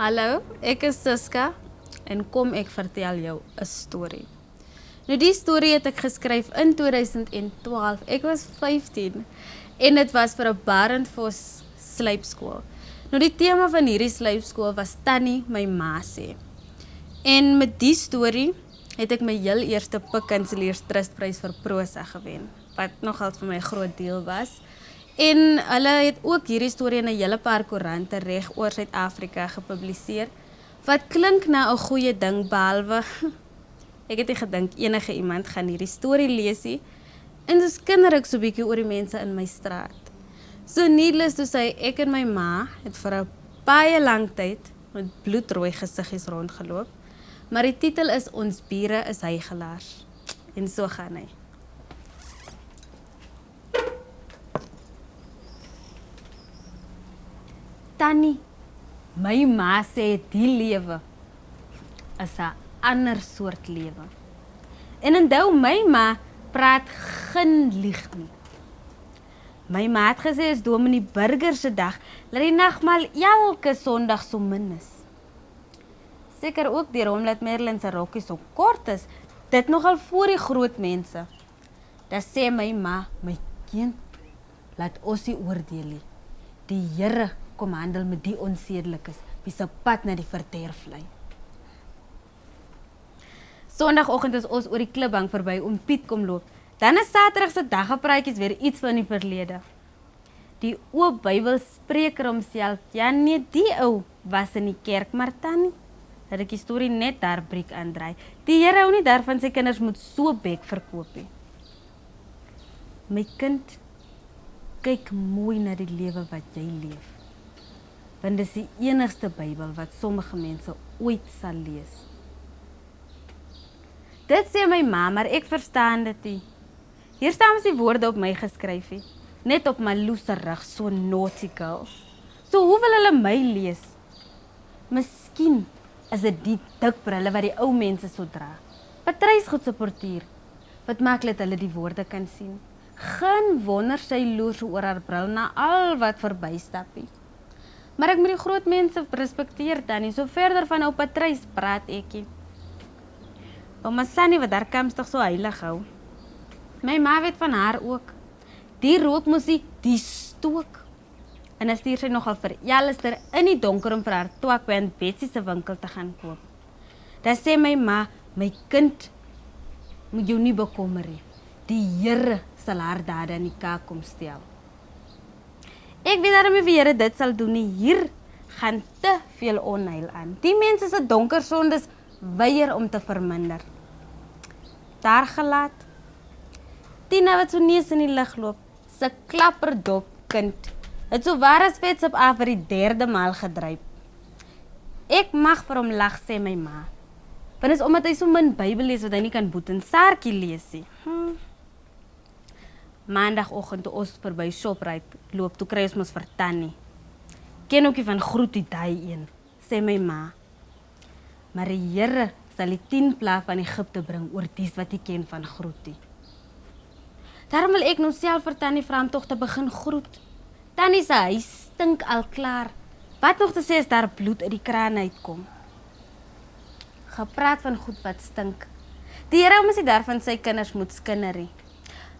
Hallo, ek is Siska en kom ek vertel jou 'n storie. Nou die storie het ek geskryf in 2012. Ek was 15 en dit was vir 'n Barendfos slypskool. Nou die tema van hierdie slypskool was Tannie my ma sê. En met die storie het ek my heel eerste Pik Kanseliers Trustprys vir prosa gewen, wat nogal vir my 'n groot deel was. En hulle het ook hierdie storie in 'n hele paar koerante reg oor Suid-Afrika gepubliseer, wat klink na 'n goeie ding, behalwe ek het nie gedink enige iemand gaan hierdie storie lees nie, en dus kinder ek so bietjie oor die mense in my straat. So needless to say, ek en my ma het vir 'n baie lang tyd met bloedrooi gesiggies rondgeloop, maar die titel is Ons bure is hygelaars. En so gaan hy. Tannie, my ma sê die lewe is 'n ander soort lewe. En onthou, my ma praat geen lieg nie. My ma het gesê is Dominee Burger se dag, dat die nagmaal elke Sondag so min is. Seker ook deur dat Merlin se rokkie so kort is, dit nogal voor die groot mense. Dan sê my ma, my kind, laat ons nie oordeel nie. Die Here kom handel met die onsedelikes, wie se pad na die verderf lei. Sondagoggend is ons oor die klipbank verby om Piet kom loop. Dan is Saterdag se daggepraatjies weer iets van die verlede. Die oop Bybel spreek vir homself. Ja nee, die ou was in die kerk, maar Tannie, dat ek die storie net daar breek aandraai. Die Here hou nie daarvan sy kinders moet so bek verkoop nie. My kind, kyk mooi na die lewe wat jy leef. Want dis die enigste Bybel wat sommige mense ooit sal lees. Dit sê my ma, maar ek verstaan dit nie. Hier staan die woorde op my geskryf, net op my loose rug, so naughty girl. So hoe wil hulle my lees? Miskien is dit die dik brille wat die ou mense so dra. Patrysgoed se portier, wat maak dat hulle die woorde kan sien. Geen wonder sy loer so oor haar bril na al wat verbystappie. Maar ek moet die groot mense respekteer, Tannie, so verder van ou Patrys praat ekie. Ouma Sannie wat haar kamstig so heilig hou. My ma weet van haar ook. Die rook moes die stook. En dan stuur sy nogal vir Alistair in die donker om vir haar twak by Aunt Betsy se winkel te gaan koop. Dan sê my ma, my kind, moet jou nie bekommer nie. Die Here sal haar dade in die kaak kom stel. Ek weet daarom nie wie Here dit sal doen nie. Hier gaan te veel onheil aan. Die mense se donker sondes weier om te verminder. Daar gelaat. Tina wat so neus in die lug loop, se klapperdop kind, het so waar as Wetsop af vir die 3de maal gedryp. Ek mag vir hom lag, sê my ma. Want is omdat hy so min Bybel lees wat hy nie kan boet en Saartjie lees nie. Maandagoggend toe ons verby Shoprite loop, toe kry ons mos vir Tannie. Ken ookie van groet die daai een, sê my ma. Maar die Here sal die 10 pla van Egipte bring oor dies wat hy ken van groetie. Daarom wil ek nou self vir Tannie vra om tog te begin groet. Tannie se huis stink al klaar. Wat nog te sê as daar bloed uit die kraan uitkom? Gepraat van goed wat stink. Die Here hou mos nie daarvan sy kinders moet skinder nie.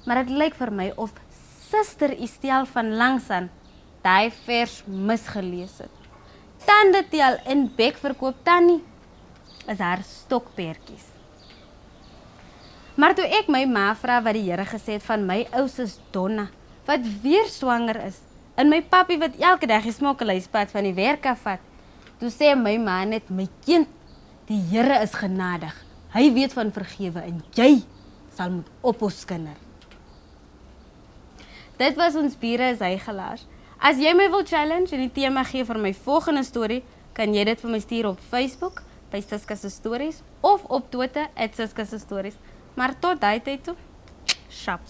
Maar dit lyk vir my of Suster Estel van Langsaan daai vers misgelees het. Tande tel in bek verkoop Tannie is haar stokpertjies. Maar toe ek my ma vra wat die Here gesê het van my ou sus Donna, wat weer swanger is, en my pappie wat elke dag die smokkelhuispad van die werk af vat, toe sê my ma net, my kind, die Here is genadig. Hy weet van vergewe en jy sal moet ophou kinder. Dit was Ons bure is hygelaars. As jy my wil challenge en die tema gee vir my volgende storie, kan jy dit vir my stuur op Facebook, by Siska se Stories, of op Twitter, @Siska se Stories. Maar tot daai tyd toe, sjap.